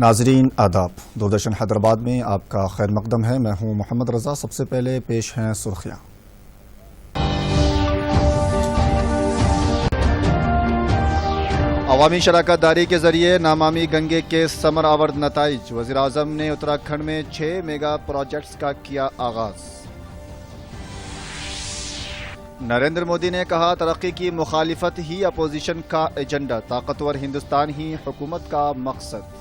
नाजरीन आदाब, दूरदर्शन हैदराबाद में आपका खैर मकदम है। मैं हूं मोहम्मद रजा। सबसे पहले पेश हैं सुर्खियां। अवामी शराकत दारी के जरिए नामामी गंगे के समर आवर्द नताइज। वज़ीर आज़म ने उत्तराखंड में 6 मेगा प्रोजेक्ट्स का किया आगाज। नरेंद्र मोदी ने कहा, तरक्की की मुखालिफत ही अपोजिशन का एजेंडा, ताकतवर हिंदुस्तान ही हुकूमत का मकसद।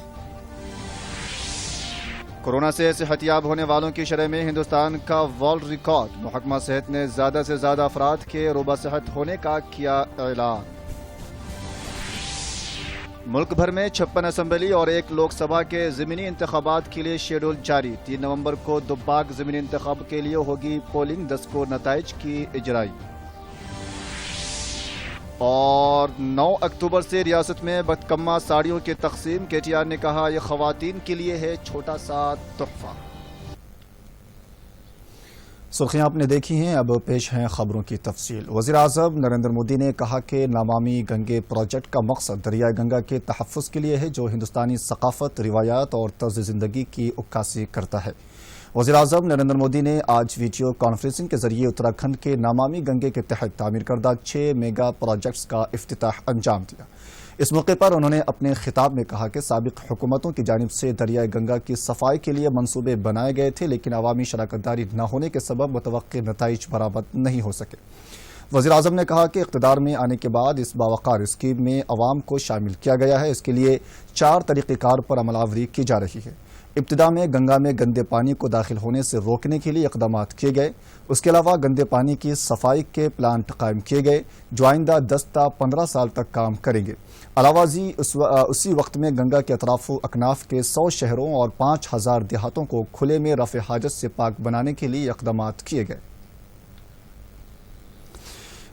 कोरोना से सेहतियाब होने वालों की शरह में हिंदुस्तान का वर्ल्ड रिकॉर्ड। महकमा सेहत ने ज्यादा से ज्यादा अफराद के रोबा सेहत होने का किया ऐलान। मुल्क भर में 56 असम्बली और 1 लोकसभा के ज़मीनी इंतखाबात के लिए शेड्यूल जारी। 3 नवंबर को दुब्बाक ज़मीनी इंतखाब के लिए होगी पोलिंग। 10 को नताइज की इजराई। और 9 अक्टूबर से रियासत में बदकम्मा साड़ियों की तकसीम। KTR ने कहा, यह ख़वातीन के लिए है छोटा सा तोहफा। सुर्खियां आपने देखी हैं, अब पेश हैं खबरों की तफसील। वज़ीर आज़म नरेंद्र मोदी ने कहा कि नामामी गंगे प्रोजेक्ट का मकसद दरियाई गंगा के तहफ़्फ़ुज़ के लिए है, जो हिंदुस्तानी सकाफ़त, रिवायात और तर्ज़ ज़िंदगी की उक्कासी करता है। वज़ीर आज़म नरेंद्र मोदी ने आज वीडियो कॉन्फ्रेंसिंग के जरिए उत्तराखंड के नामामी गंगे के तहत तामीर करदा 6 मेगा प्रोजेक्ट्स का इफ्तिताह अंजाम दिया। इस मौके पर उन्होंने अपने खिताब में कहा कि साबिक हुकूमतों की जानिब से दरियाई गंगा की सफाई के लिए मंसूबे बनाए गए थे, लेकिन अवामी शराकत दारी न होने के सबब मुतवक्किल नताइज बरामद नहीं हो सके। वज़ीर आज़म ने कहा कि इक़्तिदार में आने के बाद इस बावकार स्कीम में अवाम को शामिल किया गया है। इसके लिए 4 तरीक़ेकार पर अमलावरी की जा रही है। इब्तिदा में गंगा में गंदे पानी को दाखिल होने से रोकने के लिए इक़दामात किए गए। उसके अलावा गंदे पानी की सफाई के प्लांट कायम किए गए, जो आइंदा 10 ta 15 साल तक काम करेंगे। अलावाजी उसी वक्त में गंगा के अतराफ अकनाफ के 100 शहरों और 5000 देहातों को खुले में रफ़े हाजत से पाक बनाने के लिए इक़दामात किए गए।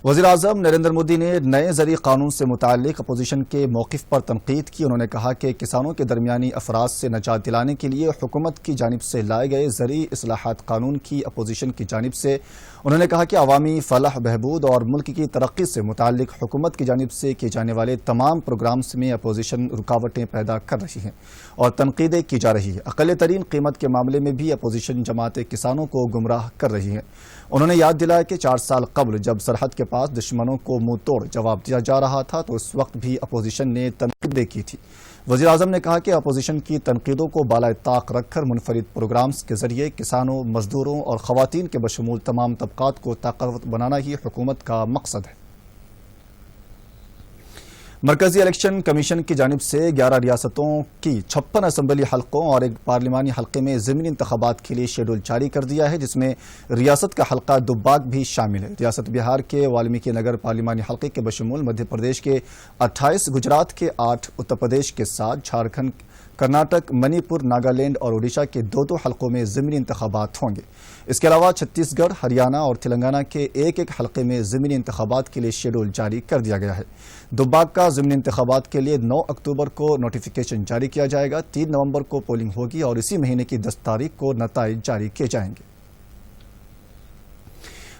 वज़ीर आज़म नरेंद्र मोदी ने नए ज़री कानून से मुताल्लिक़ अपोजिशन के मौक़िफ़ पर तनक़ीद की। उन्होंने कहा कि किसानों के दरमियानी अफराज से नजात दिलाने के लिए हुकूमत की जानिब से लाए गए ज़री इस्लाहात कानून की अपोजिशन की जानिब से उन्होंने कहा कि अवामी फलाह बहबूद और मुल्क की तरक्की से मुताल्लिक़ हुकूमत की जानिब से किए जाने वाले तमाम प्रोग्राम्स में अपोजिशन रुकावटें पैदा कर रही हैं और तनक़ीदें की जा रही है। अक़ल तरीन कीमत के मामले में भी अपोजिशन जमातें किसानों को गुमराह कर रही हैं। उन्होंने याद दिलाया कि 4 साल कबल जब सरहद के पास दुश्मनों को मुंह तोड़ जवाब दिया जा रहा था, तो उस वक्त भी अपोजिशन ने तनक़ीदें की थी। वज़ीर आज़म ने कहा कि अपोजिशन की तनक़ीदों को बालाए ताक रखकर मुनफरिद प्रोग्राम्स के जरिए किसानों, मजदूरों और ख़वातीन के बशमूल तमाम तबक़ात को ताकतवर बनाना ही हुकूमत का मकसद है। मरकजी इलेक्शन कमीशन की जानिब से 11 रियासतों की 56 असम्बली हल्कों और 1 पार्लिमानी हल्के में ज़मीनी इंतखाबात के लिए शेड्यूल जारी कर दिया है, जिसमें रियासत का हल्का दुब्बाक भी शामिल है। रियासत बिहार के वाल्मीकि नगर पार्लिमानी हल्के के बशमूल मध्य प्रदेश के 28, गुजरात के 8, उत्तर प्रदेश के 7, झारखंड, कर्नाटक, मणिपुर, नागालैंड और ओडिशा के 2-2 हल्कों में ज़मीनी इंतखाबात होंगे। इसके अलावा छत्तीसगढ़, हरियाणा और तेलंगाना के 1-1 हल्के में ज़मीनी इंतखाबात के लिए शेड्यूल जारी कर दिया गया है। दुब्बाक का ज़मीनी इंतखाबात के लिए 9 अक्टूबर को नोटिफिकेशन जारी किया जाएगा। 3 नवंबर को पोलिंग होगी और इसी महीने की 10 तारीख को नताइज जारी किए जाएंगे।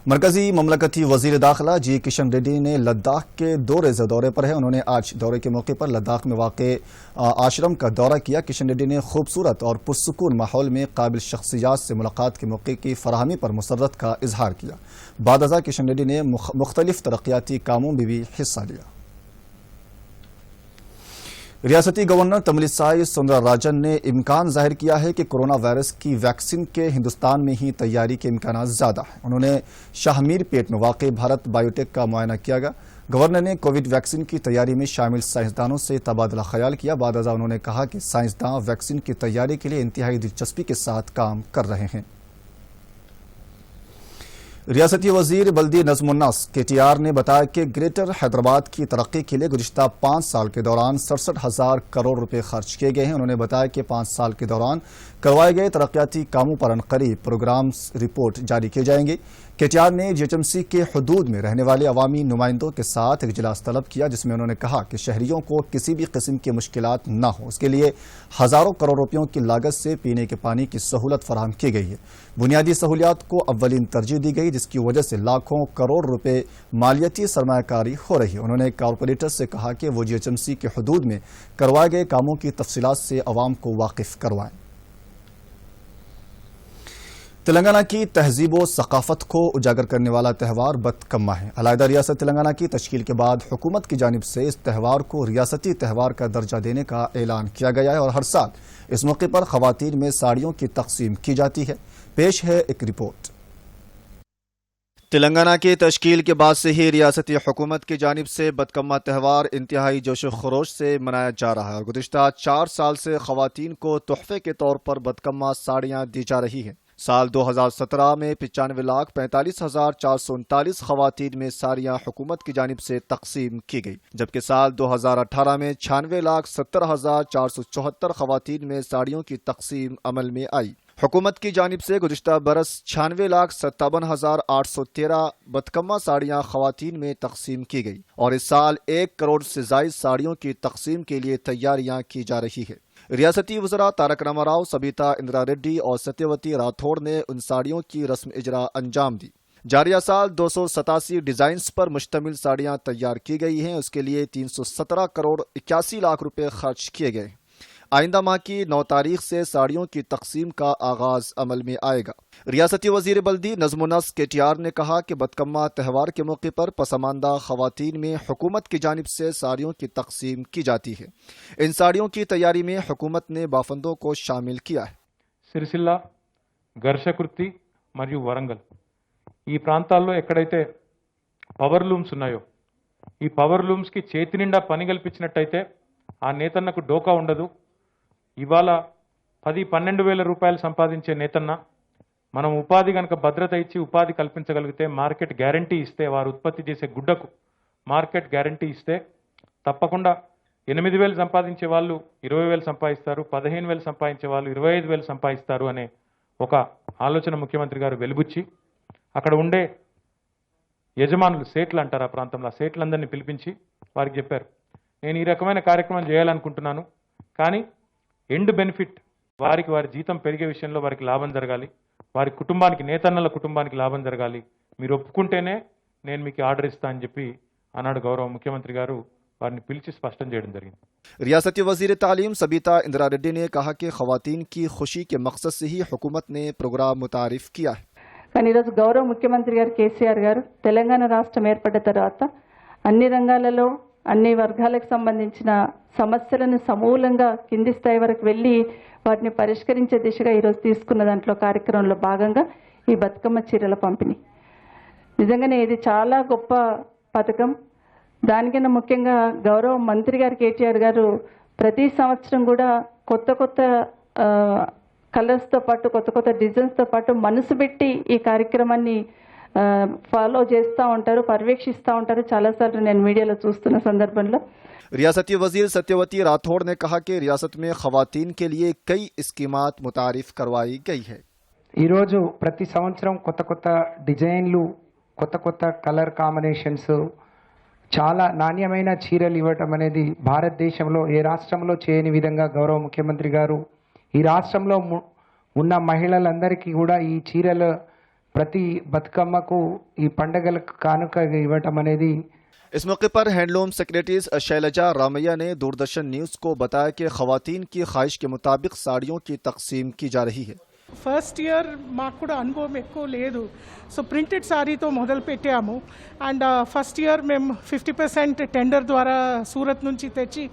मरकजी ममलकती वज़ीर दाखिला जी किशन रेड्डी ने लद्दाख के 2 रोज़ा दौरे पर है। उन्होंने आज दौरे के मौके पर लद्दाख में वाक़े आश्रम का दौरा किया। किशन रेड्डी ने खूबसूरत और पुरसुकून माहौल में काबिल शख्सियात से मुलाकात के मौके की फराहमी पर मुसर्रत का इजहार किया। बाद अज़ा किशन रेड्डी ने मुख्तलिफ तरक्याती कामों में भी हिस्सा लिया। रियासती गवर्नर तमिलिसाई सुंदरराजन ने इम्कान जाहिर किया है कि कोरोना वायरस की वैक्सीन के हिंदुस्तान में ही तैयारी के इम्कान ज़्यादा हैं। उन्होंने शाहमीर पेट में वाक़ भारत बायोटेक का मुआयना किया गया। गवर्नर ने कोविड वैक्सीन की तैयारी में शामिल साइंसदानों से तबादला ख्याल किया। बाद अज़ा उन्होंने कहा कि साइंसदान वैक्सीन की तैयारी के लिए इंतहाई दिलचस्पी के साथ काम कर रहे हैं। रियासती वज़ीर बल्दी नज़्मुन्नस KTR ने बताया कि ग्रेटर हैदराबाद की तरक्की के लिए गुज़िश्ता 5 साल के दौरान 67,000 करोड़ रुपए खर्च किए गए हैं। उन्होंने बताया कि 5 साल के दौरान करवाए गए तरक्याती कामों पर अनक़रीब प्रोग्राम्स रिपोर्ट जारी किए जाएंगे। KTR ने GHMC के हदूद में रहने वाले अवामी नुमाइंदों के साथ एक इजलास तलब किया, जिसमें उन्होंने कहा कि शहरियों को किसी भी किस्म की मुश्किलात न हो, उसके लिए हज़ारों करोड़ रुपयों की लागत से पीने के पानी की सहूलत फराहम की गई है। बुनियादी सहूलियात को अव्वलीन तरजीह दी गई, جس کی وجہ سے لاکھوں کروڑ روپے مالیاتی سرمایہ کاری ہو رہی ہے۔ انہوں نے کارپوریٹر سے کہا کہ وہ GHMC کے حدود میں کروائے گئے کاموں کی تفصیلات سے عوام کو واقف کروائیں۔ تلنگانہ کی تہذیب و ثقافت کو اجاگر کرنے والا تہوار بتکما ہے۔ علیحدہ ریاست تلنگانہ کی تشکیل کے بعد حکومت کی جانب سے اس تہوار کو ریاستی تہوار کا درجہ دینے کا اعلان کیا گیا ہے اور ہر سال اس موقع پر خواتین میں ساڑیوں کی تقسیم کی جاتی ہے۔ پیش ہے ایک رپورٹ۔ تلنگانہ کی تشکیل کے بعد سے ہی ریاستی حکومت کی جانب سے بتکما تہوار انتہائی جوش و خروش سے منایا جا رہا ہے اور گزشتہ 4 سال سے خواتین کو تحفے کے طور پر بتکما ساڑیاں دی جا رہی ہیں۔ سال 2017 میں 95,45,439 خواتین میں ساڑیاں حکومت کی جانب سے تقسیم کی گئی، جبکہ سال 2018 میں 96,70,474 خواتین میں ساڑیوں کی تقسیم عمل میں آئی۔ حکومت کی جانب سے گزشتہ برس 96,57,813 بتکما ساڑیاں خواتین میں تقسیم کی گئی اور اس سال 1 کروڑ سے زائد ساڑیوں کی تقسیم کے لیے تیاریاں کی جا رہی ہے۔ ریاستی وزراء تارک راما راؤ، سبیتا اندرا ریڈی اور ستیوتی راٹھوڑ نے ان ساڑیوں کی رسم اجرا انجام دی۔ جاریہ سال 287 ڈیزائنز پر مشتمل ساڑیاں تیار کی گئی ہیں، اس کے لیے 317 کروڑ 81 لاکھ روپے خرچ کیے گئے۔ آئندہ ماہ کی 9 تاریخ سے ساڑیوں کی تقسیم کا آغاز عمل میں آئے گا۔ ریاستی وزیر بلدی نظم و نسق KTR نے کہا کہ بتکما تہوار کے موقع پر پسماندہ خواتین میں حکومت کی جانب سے ساڑیوں کی تقسیم کی جاتی ہے۔ ان ساڑیوں کی تیاری میں حکومت نے بافندوں کو شامل کیا ہے۔ సిరిసిల్ల, ఘర్షకుర్తి మరియు వరంగల్ ఈ ప్రాంతాల్లో ఎక్కడైతే పవర్ లూమ్స్ ఉన్నాయో ఈ పవర్ లూమ్స్కి చేతి నిండా పని కల్పించినట్టయితే ఆ నేతన్నకు డోకా ఉండదు। ఇవాళ 10-12 వేల రూపాయలు సంపాదించే నేతన్న మనం ఉపాధి కనుక భద్రత ఇచ్చి ఉపాధి కల్పించగలిగితే, మార్కెట్ గ్యారంటీ ఇస్తే, వారు ఉత్పత్తి చేసే గుడ్డకు మార్కెట్ గ్యారంటీ ఇస్తే తప్పకుండా 8,000 సంపాదించే వాళ్ళు 20,000 సంపాదిస్తారు, 15,000 సంపాదించే వాళ్ళు 25,000 సంపాదిస్తారు అనే ఒక ఆలోచన ముఖ్యమంత్రి గారు వెలుబుచ్చి అక్కడ ఉండే యజమానులు, సేట్లు అంటారు ఆ ప్రాంతంలో, సేట్లందరినీ పిలిపించి వారికి చెప్పారు, నేను ఈ రకమైన కార్యక్రమం చేయాలనుకుంటున్నాను, కానీ ఎండ్ బెనిఫిట్ వారికి వారి జీతం పెరిగే విషయంలో వారికి లాభం జరగాలి, వారి కుటుంబానికి, నేతన్నల కుటుంబానికి లాభం జరగాలి, మీరు ఒప్పుకుంటేనే నేను మీకు ఆర్డర్ ఇస్తా అని చెప్పి అన్నాడు గౌరవ ముఖ్యమంత్రి గారు। వారిని పిలిచి స్పష్టం చేయడం జరిగింది। ریاستی وزیر تعلیم سبیتا اندرا ریڈی نے کہا کہ خواتین کی خوشی کے مقصد سے ہی حکومت نے ప్రోగ్రాం متعارف کیا ہے۔ కానీ ఈరోజు గౌరవ ముఖ్యమంత్రి గారు కేసీఆర్ గారు తెలంగాణ రాష్ట్రం ఏర్పడ్డ తర్వాత అన్ని రంగాలలో అన్ని వర్గాలకు సంబంధించిన సమస్యలను సమూలంగా కింది స్థాయి వరకు వెళ్ళి వాటిని పరిష్కరించే దిశగా ఈరోజు తీసుకున్న దాంట్లో కార్యక్రమంలో భాగంగా ఈ బతుకమ్మ చీరల పంపిణీ నిజంగానే ఇది చాలా గొప్ప పథకం। దానికన్నా ముఖ్యంగా గౌరవ మంత్రి గారు KTR గారు ప్రతి సంవత్సరం కూడా కొత్త కొత్త కలర్స్తో పాటు కొత్త కొత్త డిజైన్స్తో పాటు మనసు పెట్టి ఈ కార్యక్రమాన్ని ఫాలో చేస్తూ ఉంటారు, పర్యవేక్షిస్తూ ఉంటారు। చాలాసార్లు నేను మీడియాలో చూస్తున్న సందర్భంలో ریاستی وزیر ستیوتی راٹھوڑ نے کہا کہ ریاست میں خواتین کے لیے کئی اسکیمات متعارف کروائی گئی ہے۔ ఈరోజు ప్రతి సంవత్సరం కొత్త కొత్త డిజైన్లు, కొత్త కొత్త కలర్ కాంబినేషన్స్, చాలా నాణ్యమైన చీరలు ఇవ్వటం అనేది భారతదేశంలో ఏ రాష్ట్రంలో చేయని విధంగా గౌరవ ముఖ్యమంత్రి గారు ఈ రాష్ట్రంలో ఉన్న మహిళలందరికీ కూడా ఈ చీరలు ప్రతి బతుకమ్మకు ఈ పండగలకు కానుక ఇవ్వటం అనేది। اس موقع پر ہینڈلوم سیکریٹریز شیلجا رامیہ نے دوردرشن نیوز کو بتایا کہ خواتین کی خواہش کے مطابق ساڑیوں کی تقسیم کی جا رہی ہے۔ ఫస్ట్ ఇయర్ మాకు కూడా అనుభవం ఎక్కువ లేదు, సో ప్రింటెడ్ శారీతో మొదలు పెట్టాము అండ్ ఫస్ట్ ఇయర్ మేము 50% టెండర్ ద్వారా సూరత్ నుంచి తెచ్చి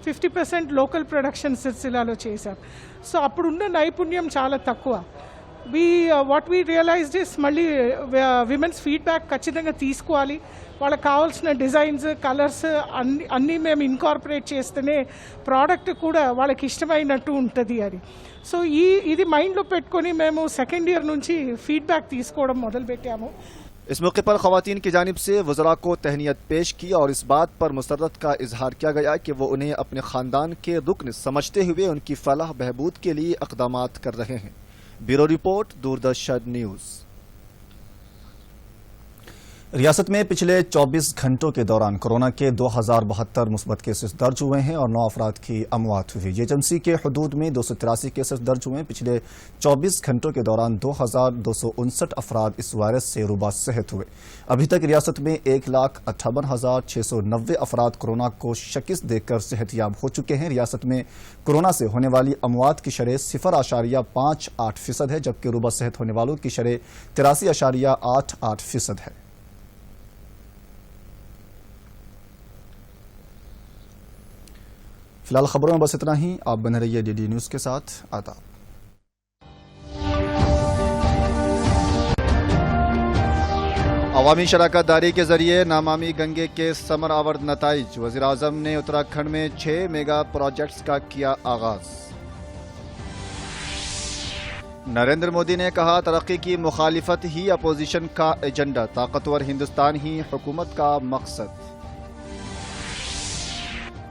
50% లోకల్ ప్రొడక్షన్ సిరిసిల్లాలో చేశాం। సో అప్పుడున్న నైపుణ్యం చాలా తక్కువ। వాట్ వీ రియలైజ్డ్ ఇస్ మళ్ళీ విమెన్స్ ఫీడ్బ్యాక్ ఖచ్చితంగా తీసుకోవాలి, వాళ్ళకి కావాల్సిన డిజైన్స్, కలర్స్ అన్నీ మేము ఇన్కార్పొరేట్ చేస్తేనే ప్రోడక్ట్ కూడా వాళ్ళకి ఇష్టమైనట్టు ఉంటుంది అని। సో ఇది మైండ్లో పెట్టుకొని మేము సెకండ్ ఇయర్ నుంచి ఫీడ్బ్యాక్ తీసుకోవడం మొదలుపెట్టాము। اس موقع پر خواتین کی جانب سے وزراء کو تہنیت پیش کی اور اس بات پر مسرت کا اظہار کیا گیا کہ وہ انہیں اپنے خاندان کے رکن سمجھتے ہوئے ان کی فلاح بہبود کے لیے اقدامات کر رہے ہیں۔ Bureau report, Doordarshan news. रियासत में पिछले 24 घंटों के दौरान कोरोना के 2072 मुस्बत केसेस दर्ज हुए हैं और 9 अफराद की अमवात हुई। एजेंसी के हदूद में 283 केसेस दर्ज हुए हैं। पिछले 24 घंटों के दौरान 2259 अफराद इस वायरस से रुबा सेहत हुए। अभी तक रियासत में 1,58,690 अफराद कोरोना को शिकस्त देकर सेहतयाब हो चुके हैं। रियासत में कोरोना से होने वाली अमवात की शरह 0.58% है, जबकि रुबा सेहत होने वालों की शरह 83.88% है। फिलहाल खबरों में बस इतना ही। आप बने रहिए डीडी न्यूज़ के साथ। आदाब। अवामी शराकत दारी के जरिए नामामी गंगे के समर आवर्द नताइज। वज़ीर-ए-आज़म ने उत्तराखंड में 6 मेगा प्रोजेक्ट्स का किया आगाज। नरेंद्र मोदी ने कहा, तरक्की की मुखालिफत ही अपोजिशन का एजेंडा, ताकतवर हिंदुस्तान ही हुकूमत का मकसद।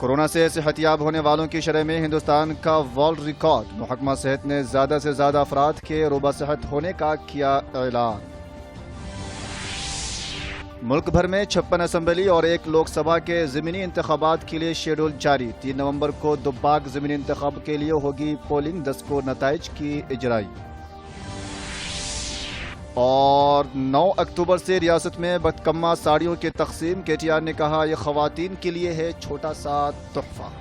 कोरोना से सेहतयाब होने वालों की शरह में हिंदुस्तान का वर्ल्ड रिकॉर्ड। महकमा सेहत ने ज्यादा से ज्यादा अफराद के रोबा सेहत होने का किया ऐलान। मुल्क भर में 56 असम्बली और 1 लोकसभा के ज़मीनी इंतखाबात के लिए शेड्यूल जारी। 3 नवंबर को दुब्बाक ज़मीनी इंतखाब के लिए होगी पोलिंग। 10 को नताइज की इजराई। और 9 अक्टूबर से रियासत में बदकम्मा साड़ियों की तकसीम। KTR ने कहा, यह ख़वातीन के लिए है छोटा सा तोहफा।